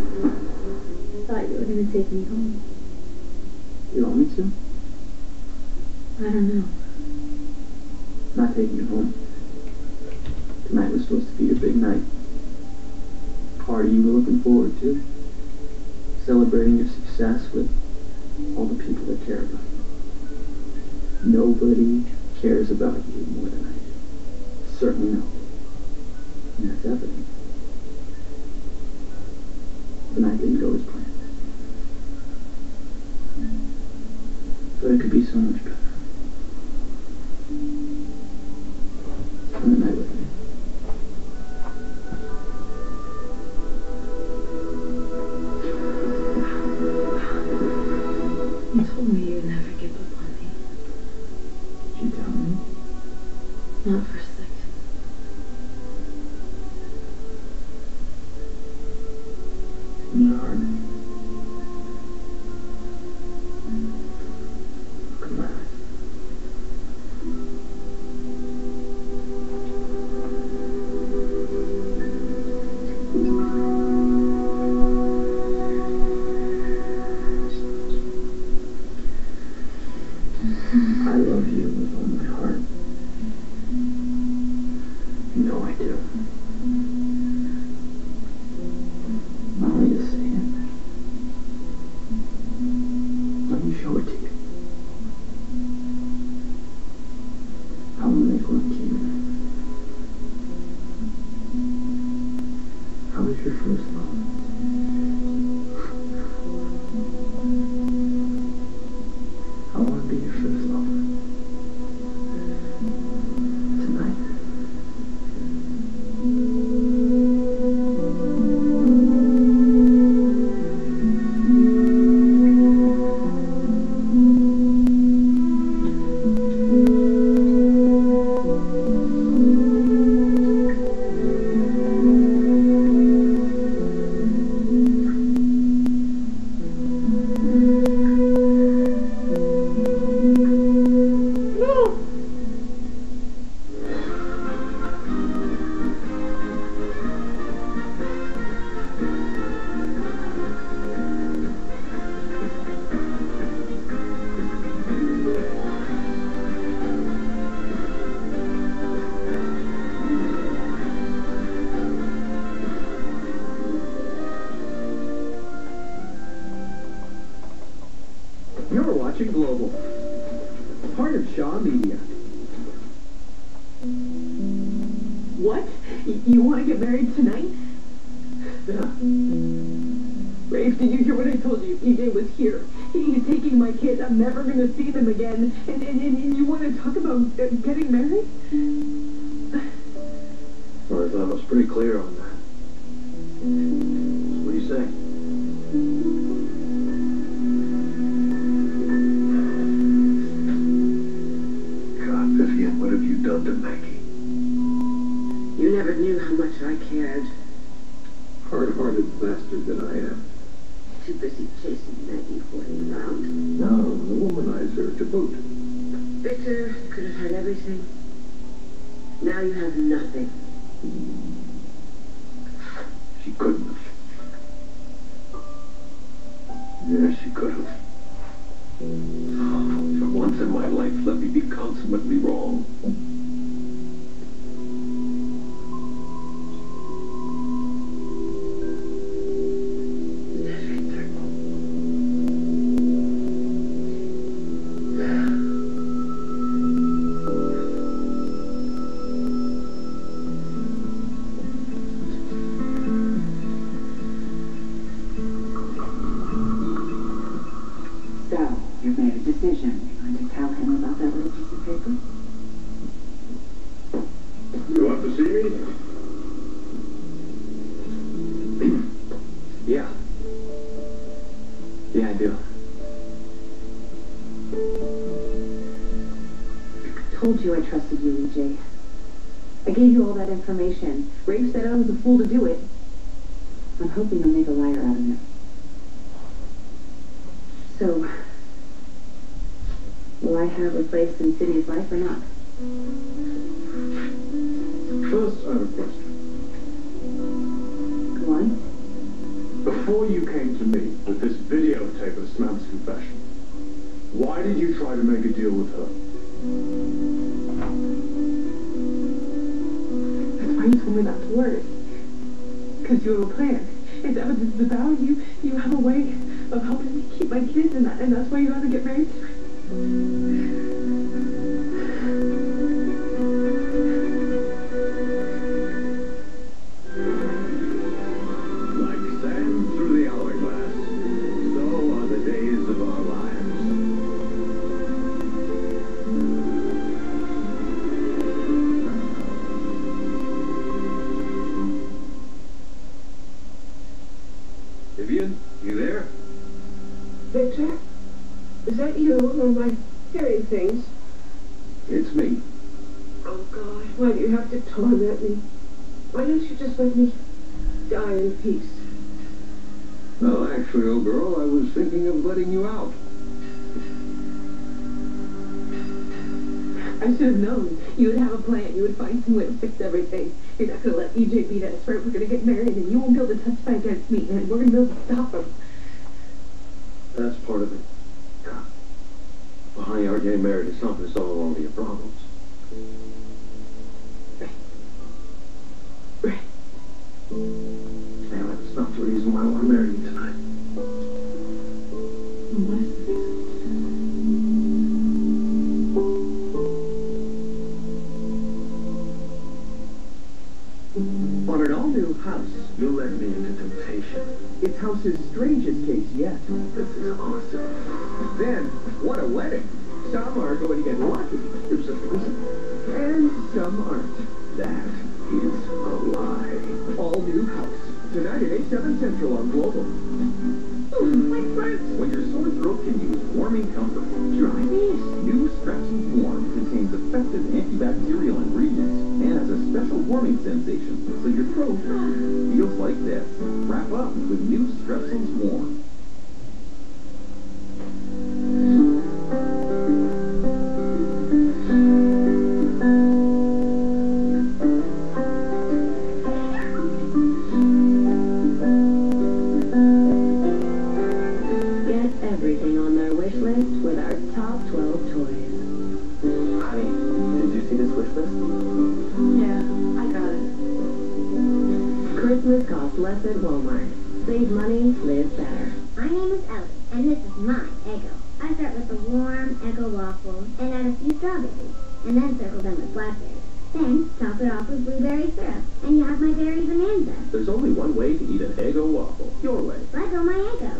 I thought you were going to take me home. You want me to? I don't know. I'm not taking you home. Tonight was supposed to be your big night. Party you were looking forward to. Celebrating your success with all the people that care about you. Nobody cares about you more than I do. Certainly not. And that's evident. The night didn't go as planned. But it could be so much better. Spend the night with me. You told me you'd never give up on me. Did you tell me? Not for a second. In your heart. Look at my eyes. I love you with all my heart. You know I do. Want me to say it? Let me show it to you. I want to make love to you. How was your first love? I want to be your first lover. Tonight. You're watching Global, part of Shaw Media. What? You want to get married tonight? Yeah. Rafe, did you hear what I told you? EJ was here. He's taking my kids. I'm never going to see them again. And you want to talk about getting married? Well, I thought I was pretty clear on that. What do you say? God, Vivian, what have you done to Maggie? You never knew how much I cared. Hard-hearted bastard that I am. Too busy chasing Maggie hoarding around. No, the womanizer to boot. Victor could have had everything. Now you have nothing. She couldn't have. Yeah, she could have. Oh, for once in my life, let me be consummately wrong. So, you've made a decision. You're going to tell him about that little piece of paper? You want to see me? Yeah. Yeah, I do. I told you I trusted you, EJ. I gave you all that information. Rafe said I was a fool to do it. I'm hoping to make a liar out of him. So, will I have a place in Sydney's life or not? First, I have a question. Go on. Before you came to me with this videotape of Samantha's confession, why did you try to make a deal with her? That's why you told me not to worry. Because you have a plan. It's evidence of the value. You have a way of helping me keep my kids, and that's why you have to get married to me. Like sand through the hourglass, so are the days of our lives. Vivian, you there? Victor? Is that you on my hearing things? It's me. Oh, God, why do you have to torment me? Why don't you just let me die in peace? Well, actually, old girl, I was thinking of letting you out. I should have known. You would have a plan. You would find some way to fix everything. You're not going to let EJ beat us, right? We're going to get married, and you won't be able to testify against me, and we're going to be able to stop him. That's part of it. God. Well, honey, our getting married is not going to solve all of your problems. Right. Sam, that's not the reason why I want to marry you tonight. What is the reason? On an all-new house, You led me into temptation. it's house's strangest case yet. This is awesome. Then, what a wedding! Some are going to get lucky, There's a reason. and some aren't. That is a lie. All-new house. Tonight at 8/7 Central on Global. My friends, when your sore throat can use warming comfort, try these. New Strepsils Warm contains effective antibacterial ingredients and has a special warming sensation, so your throat feels like this. Wrap up with new Strepsils Warm. Get everything on their wish list with our top 12 toys. Honey, did you see this wish list? Yeah, I got it. Christmas costs less at Walmart. Save money, live better. My name is Ellie, and this is my Eggo. I start with a warm Eggo waffle and add a few strawberries, and then circle them with blackberries. Then top it off with blueberry syrup, and you have my berry bonanza. There's only one way to eat an Eggo waffle. Your way. Lego my Eggo.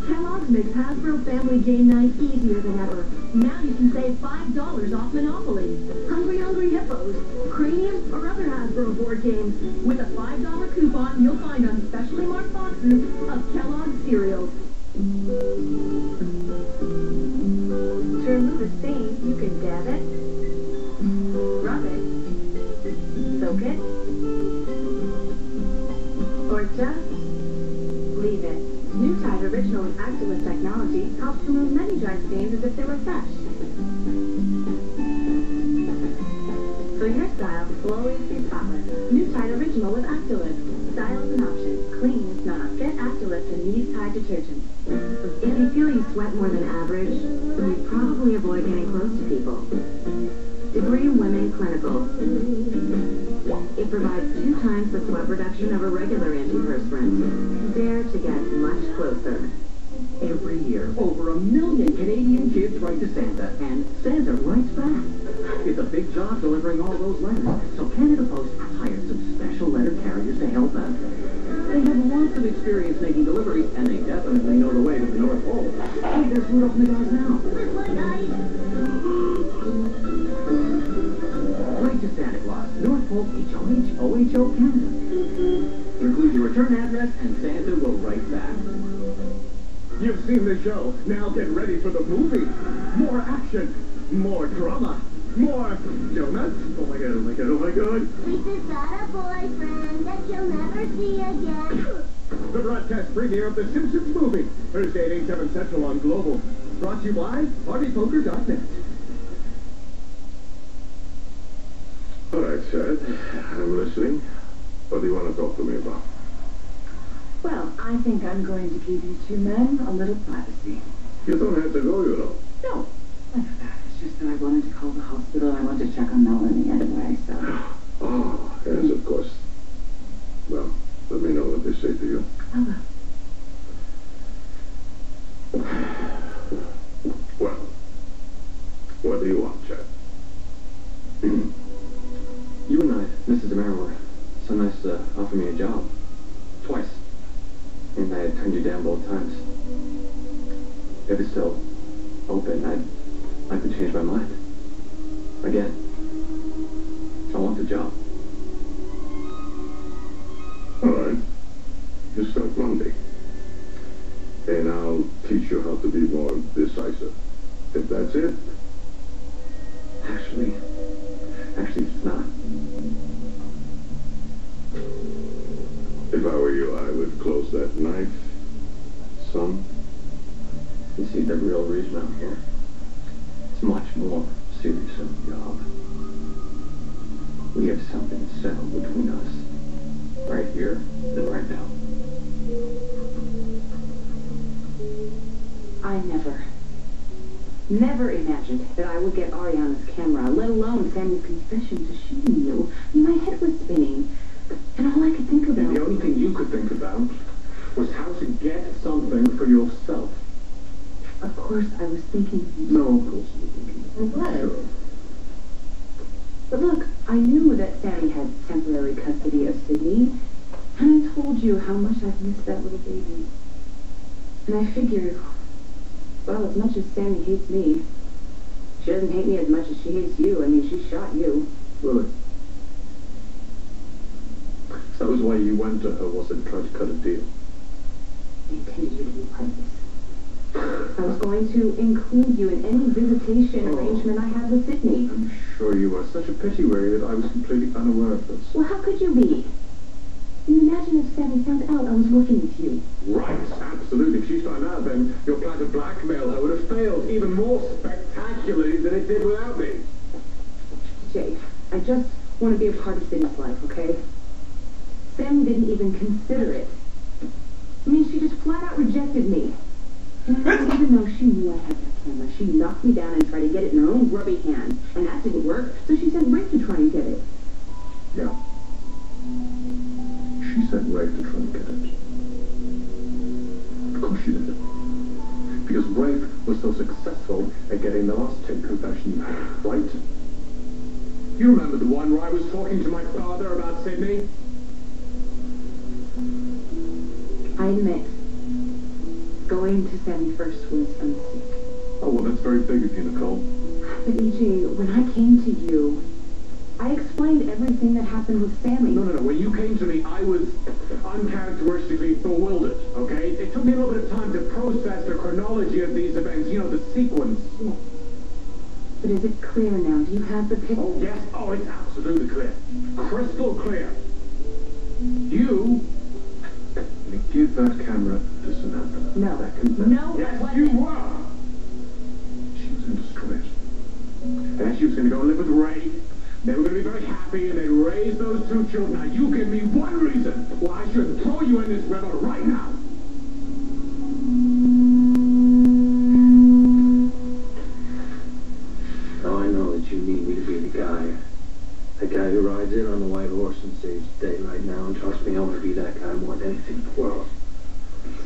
Kellogg's makes Hasbro Family Game Night easier than ever. Now you can save $5 off Monopoly, Hungry Hippos, Cranium, or other Hasbro board games. With a $5 coupon you'll find on specially marked boxes of Kellogg's cereals. To remove a stain, you can dab it, rub it, soak it, or just leave it. New Tide Original with Activist technology helps remove many dry stains as if they were fresh. So your style will always be spotless. New Tide Original with Activist. Style is an option. Clean is not. Get Activist and these Tide detergents. If you feel you sweat more than average, you probably avoid getting close to people. Degree Women Clinical. It provides 2 times the sweat reduction of a regular antiperspirant. Dare to get much closer. Every year, over 1 million Canadian kids write to Santa, and Santa writes back. It's a big job delivering all those letters, so Canada Post hired some special letter carriers to help out. They have lots of experience making deliveries, and they definitely know the way to the North Pole. Hey, there's Rudolph and the guys now. This one, guys. Write to Santa Claus, North Pole, HOH, OHO, Canada. Include your return address, and Santa will write back. You've seen the show. Now get ready for the movie. More action. More drama. More donuts. Oh my god, oh my god, oh my god. Lisa's got a boyfriend that she'll never see again. The broadcast premiere of The Simpsons movie. Thursday at 8/7 Central on Global. Brought to you by PartyPoker.net. All right, Sid. I'm listening. What do you want to talk to me about? Well, I think I'm going to give you two men a little privacy. You don't have to go, you know. No, none of that. It's just that I wanted to call the hospital. I wanted to check on Melanie anyway, so... Oh, yes, of course. Well, let me know what they say to you. I will. Well, what do you want, Chad? You and I, Mrs. Amara, were so nice to offer me a job. Twice. And I had turned you down both times. If it's still open, I could change my mind. Again. I want the job. All right. You start Monday. And I'll teach you how to be more decisive. If that's it. Actually, it's not. If I were you, I would close that knife, son. You see, the real reason I'm here. It's much more serious than a job. We have something settled between us. Right here and right now. I never imagined that I would get Ariana's camera, let alone Sammy's confession to shooting you. My head was spinning, and all I could think about... And the only thing you could think about was how to get something for yourself. Of course, I was thinking... No, of course you were thinking. I was. Sure. But look, I knew that Sammy had temporary custody of Sydney, and I told you how much I've missed that little baby. And I figured, well, as much as Sammy hates me, she doesn't hate me as much as she hates you. I mean, she shot you. Really? So that was why you went to her, was it, and tried to cut a deal? I intended you to be part of this. I was going to include you in any visitation arrangement I had with Sydney. I'm sure you were. Such a pity, Ray, that I was completely unaware of this. Well, how could you be? Imagine if Sammy found out I was working with you. Right, absolutely. If she found out, then your plan to blackmail her would have failed even more spectacularly than it did without me. Jay, I just want to be a part of Sydney's life, okay? Sammy didn't even consider it. I mean, she just flat out rejected me. And even though she knew I had that camera, she knocked me down and tried to get it in her own grubby hand. And that didn't work, so she sent Rick to try and get it. Yeah. She sent Ray to try and get it. Of course she did. Because Rafe was so successful at getting the last tape confession you had, right? You remember the one where I was talking to my father about Sydney? I admit, going to Sammy first was a mistake. Oh, well, that's very big of you, Nicole. But EJ, when I came to you, I explained everything that happened with Sammy. No. When you came to me, I was uncharacteristically bewildered, okay? It took me a little bit of time to process the chronology of these events, you know, the sequence. Yes. But is it clear now? Do you have the picture? Oh, yes. Oh, it's absolutely clear. Crystal clear. You... give that camera to Samantha. No. That confession. No, yes, I wasn't. you were. She was in distress. And she was going to go live with Ray. They were going to be very happy, and they'd raise those two children. Now, you give me one reason why I should throw you in this river right now. Now I know that you need me to be the guy. The guy who rides in on the white horse and saves the day right now. And trust me, I want to be that guy more than anything in the world.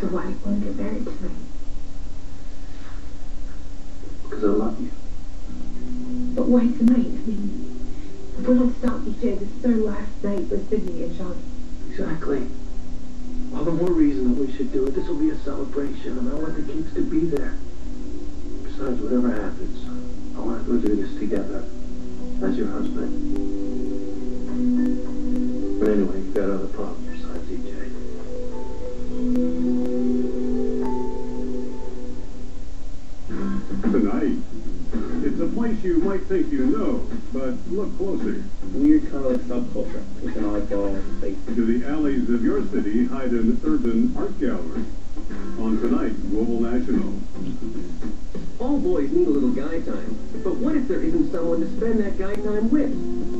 So why do you want to get married to me? Because I love you. But why tonight? I mean, if we're not stopped, EJ, this is our last night with Sydney and Sean. Exactly. All the more reason that we should do it. This will be a celebration, and I want the kids to be there. Besides, whatever happens, I want to go do this together as your husband. But anyway, you've got other problems besides EJ. Tonight, it's a place you might think you know, but look closer. Weird kind of like subculture with an oddball face. To the alleys of your city hide an urban art gallery. On tonight, Global National. All boys need a little guy time, but what if there isn't someone to spend that guy time with?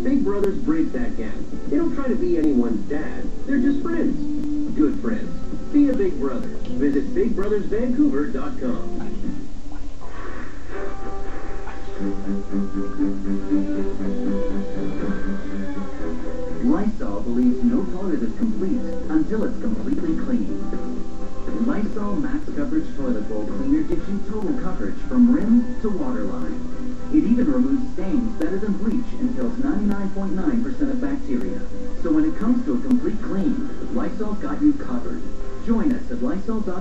Big Brothers bridge that gap. They don't try to be anyone's dad. They're just friends. Good friends. Be a big brother. Visit BigBrothersVancouver.com. Lysol believes no toilet is complete until it's completely clean. Lysol Max Coverage Toilet Bowl Cleaner gives you total coverage from rim to waterline. It even removes stains better than bleach and kills 99.9% of bacteria. So when it comes to a complete clean, Lysol's got you covered. Join us at Lysol.com.